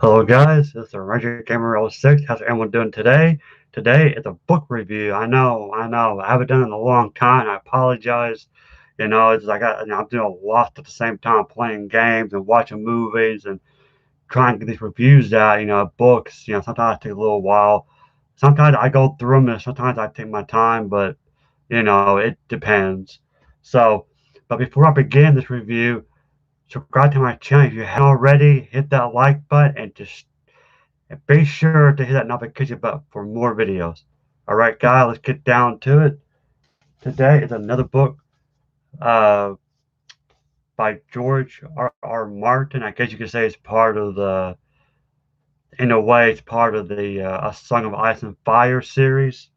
Hello guys, this is Ranger Gamer 06. How's everyone doing today? Today is a book review. I know. I haven't done it in a long time. I apologize. It's like I'm doing a lot at the same time, playing games and watching movies and trying to get these reviews out. Books. Sometimes it takes a little while. Sometimes I go through them, and sometimes I take my time. But it depends. So, but before I begin this review, subscribe to my channel if you haven't already. Hit that like button and be sure to hit that notification button for more videos. All right, guys, let's get down to it. Today is another book uh, by George R. Martin. I guess you could say it's part of in a way, it's part of the A Song of Ice and Fire series.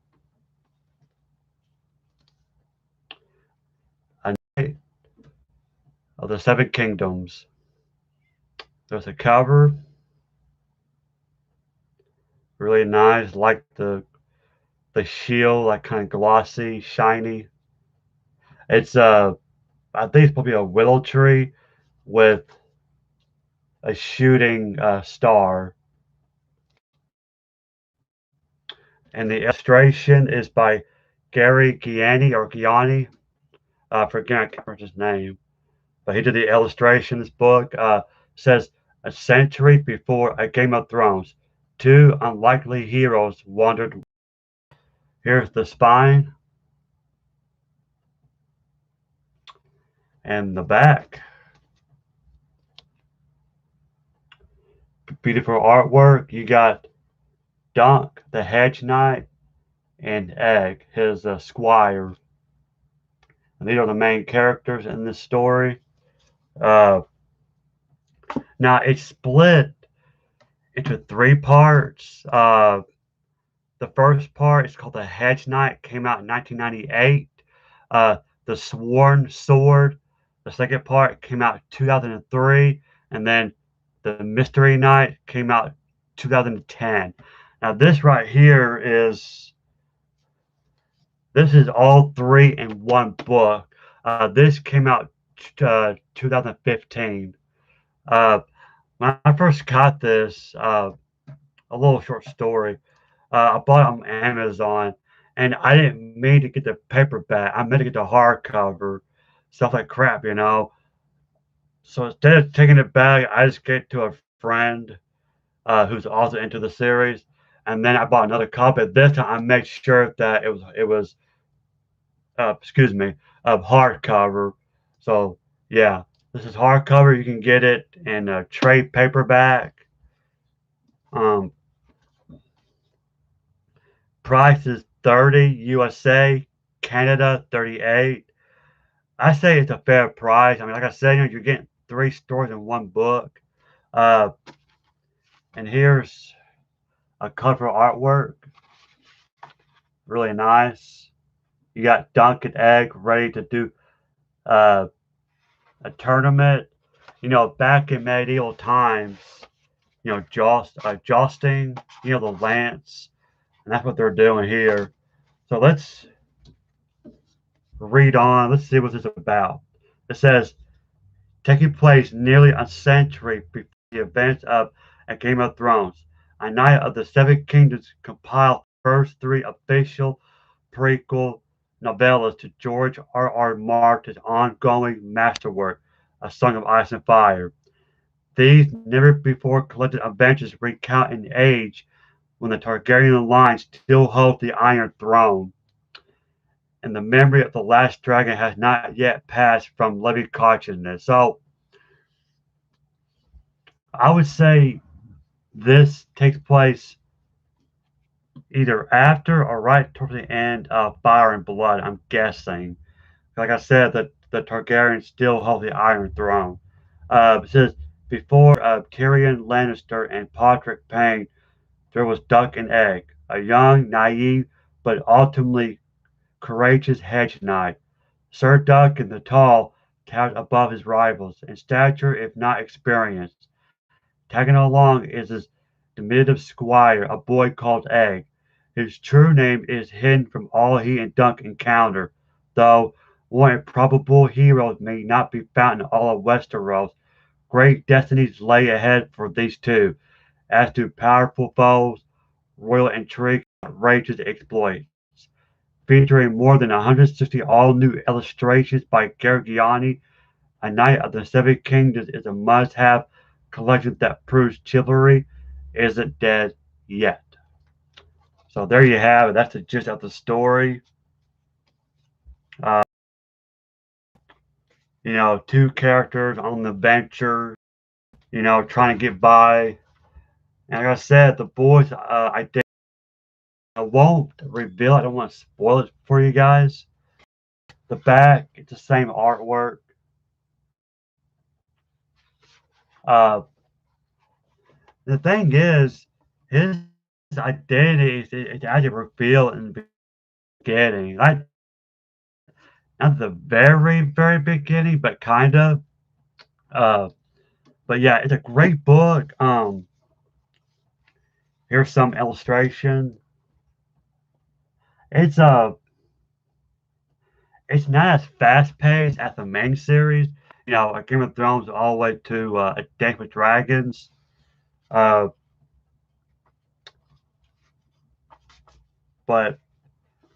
A Knight of the Seven Kingdoms. There's a cover, really nice, like the shield, like kind of glossy, shiny. It's I think it's probably a willow tree with a shooting star. And the illustration is by Gary Gianni. I forget, I can't remember his name, but he did the illustration. This book says a century before a Game of Thrones, two unlikely heroes wandered. Here's the spine and the back. Beautiful artwork. You got Dunk, the hedge knight, and Egg, his squire. And these are the main characters in this story. Uh, Now it's split into three parts. The first part is called The Hedge Knight, came out in 1998. The Sworn Sword, the second part came out in 2003, and then The Mystery Knight came out 2010. Now this is all three in one book. This came out 2015. Uh, when I first got this, a little short story. I bought it on Amazon, and I didn't mean to get the paperback. I meant to get the hardcover, stuff like crap. So instead of taking it back, I just gave it to a friend who's also into the series, and then I bought another copy. This time, I made sure that it was excuse me, hardcover. So yeah, this is hardcover. You can get it in a trade paperback. Um, Price is 30 USA, Canada 38. I say it's a fair price. I mean, like I said, you're getting three stories in one book. Uh, and here's a cover artwork, really nice. You got Dunk and Egg ready to do uh, a tournament. Back in medieval times, jousting, the lance, and that's what they're doing here. So let's read on. Let's see what this is about. It says, taking place nearly a century before the events of A Game of Thrones, a Knight of the Seven Kingdoms compiled the first three official prequel novellas to George R. R. Martin's ongoing masterwork, A Song of Ice and Fire. These never before collected adventures recount an age when the Targaryen line still holds the Iron Throne, and the memory of the last dragon has not yet passed from living consciousness. So I would say this takes place either after or right towards the end of Fire and Blood, I'm guessing. Like I said, the Targaryens still hold the Iron Throne. It says, before Tyrion Lannister and Podrick Payne, there was Dunk and Egg, a young, naive, but ultimately courageous hedge knight. Sir Duncan the Tall towered above his rivals in stature if not experience. Tagging along is his diminutive squire, a boy called Egg. His true name is hidden from all he and Dunk encounter, though more improbable heroes may not be found in all of Westeros. Great destinies lay ahead for these two, as do powerful foes, royal intrigue, and outrageous exploits. Featuring more than 160 all-new illustrations by Gargiani, A Knight of the Seven Kingdoms is a must-have collection that proves chivalry isn't dead yet. So there you have it. That's the gist of the story. Uh, two characters on the venture, trying to get by. And like I said, the boys, I won't reveal. I don't want to spoil it for you guys. The back, it's the same artwork. Uh, the thing is, his identity is actually revealed in the beginning. Like, not the very, very beginning, but kind of. Uh, but yeah, it's a great book. Here's some illustration. It's it's not as fast paced as the main series. Like Game of Thrones all the way to A Dance with Dragons. Uh, but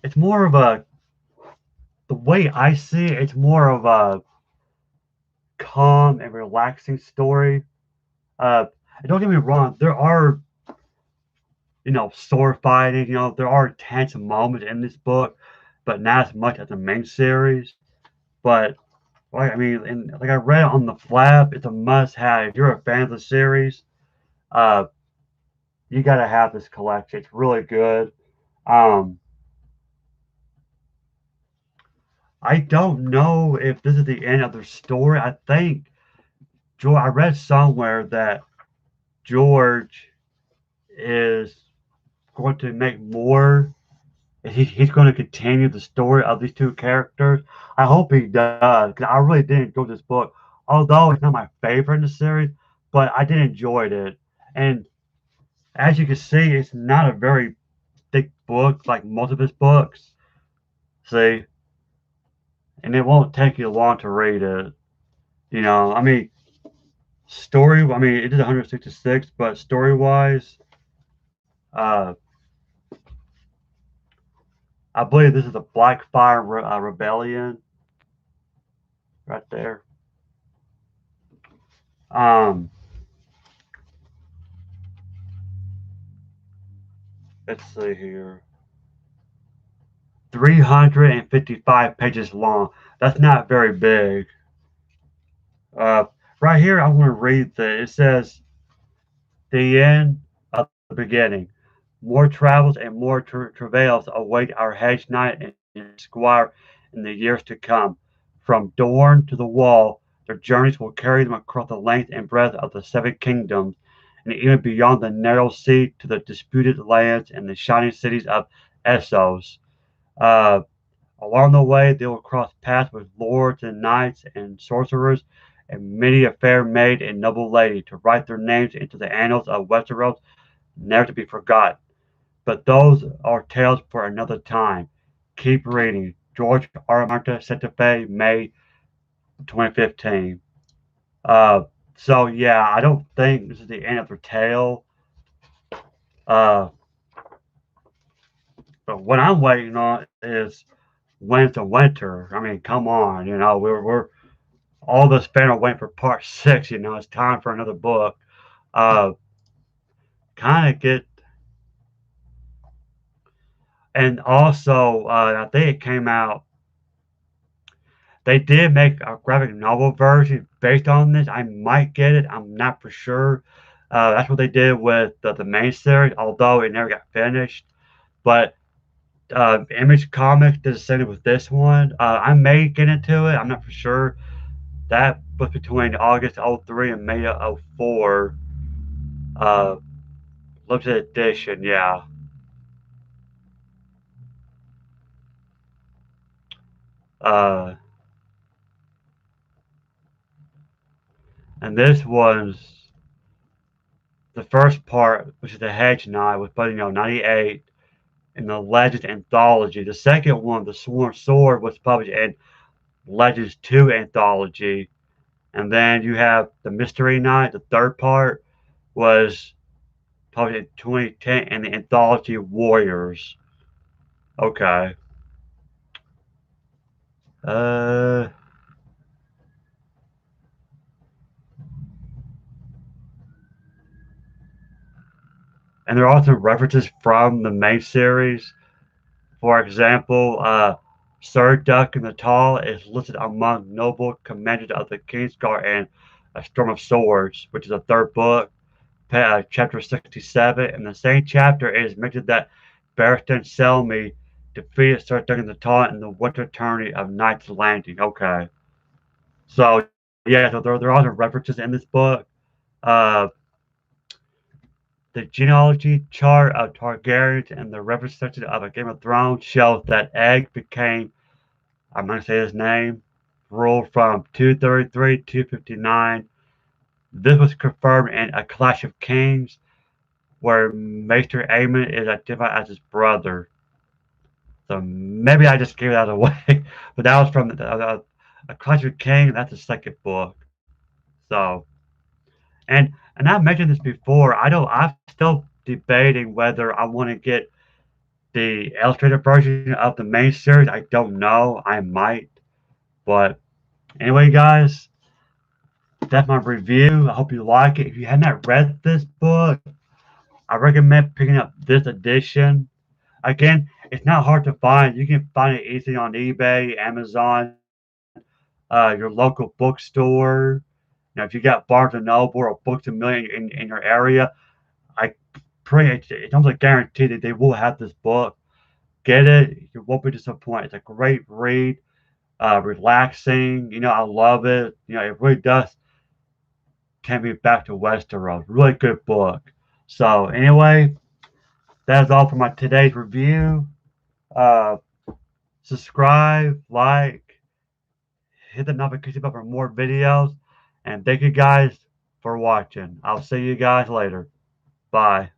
it's more of the way I see it, it's more of a calm and relaxing story. Uh, and don't get me wrong, there are, sword fighting, there are tense moments in this book, but not as much as the main series. But, like, I mean, and like I read on the flap, it's a must have. If you're a fan of the series, uh, you got to have this collection. It's really good. Um, I don't know if this is the end of the story. I think George. I read somewhere that George is going to make more. He's going to continue the story of these two characters. I hope he does because I really did enjoy this book. Although it's not my favorite in the series, but I did enjoy it. And as you can see, it's not a very thick book like most of his books. See, and it won't take you long to read it. I mean, story. I mean, it is 166, but story wise, uh, I believe this is the Blackfire Rebellion right there. Um, let's see here. 355 pages long. That's not very big. Uh, right here, I want to read the. It says the end of the beginning. More travels and more travails await our hedge knight and squire in the years to come. From Dorne to the Wall, their journeys will carry them across the length and breadth of the Seven Kingdoms, and even beyond the narrow sea to the disputed lands and the shining cities of Essos. Uh, Along the way, they will cross paths with lords and knights and sorcerers, and many a fair maid and noble lady to write their names into the annals of Westeros, never to be forgotten. But those are tales for another time. Keep reading. George R. Martin, Santa Fe, May 2015. Uh, so yeah, I don't think this is the end of the tale. Uh, but what I'm waiting on is when's the winter. I mean, come on, we're all this fan are waiting for part six. It's time for another book. Uh, kind of get, and also I think it came out. They did make a graphic novel version based on this. I might get it. I'm not for sure. That's what they did with the main series, although it never got finished. But Image Comics did the same with this one. I may get into it. I'm not for sure. That was between August '03 and May '04. Uh, Limited edition, yeah. Uh, and this was the first part, which is the Hedge Knight, was put in 98 in the Legends Anthology. The second one, the Sworn Sword, was published in Legends 2 Anthology. And then you have the Mystery Knight, the third part, was published in 2010 in the anthology Warriors. Okay. Uh, and there are also references from the main series. For example, Sir Duck in the Tall is listed among noble commanders of the Kingsguard in A Storm of Swords, which is the third book, chapter 67. In the same chapter, it is mentioned that Barristan Selmy defeated Sir Duck in the Tall in the winter tourney of Knight's Landing. Okay. So, yeah, so there are other references in this book. Uh, the genealogy chart of Targaryens and the reference section of A Game of Thrones shows that Egg became, I'm going to say his name, ruled from 233 to 259. This was confirmed in A Clash of Kings, where Maester Aemon is identified as his brother. So maybe I just gave that away, but that was from A Clash of Kings. That's the second book. So, and I mentioned this before. I'm still debating whether I want to get the illustrated version of the main series. I don't know. I might, but anyway, guys, that's my review. I hope you like it. If you have not read this book, I recommend picking up this edition. Again, it's not hard to find. You can find it easily on eBay, Amazon, your local bookstore. Now, if you got Barnes and Noble or Books a Million in your area, I pretty it's almost a guarantee that they will have this book. Get it. You won't be disappointed. It's a great read, relaxing. I love it. It really does take me back to Westeros. Really good book. So anyway, that's all for my today's review. Uh, Subscribe, like, hit the notification bell for more videos, and thank you guys for watching. I'll see you guys later. Bye.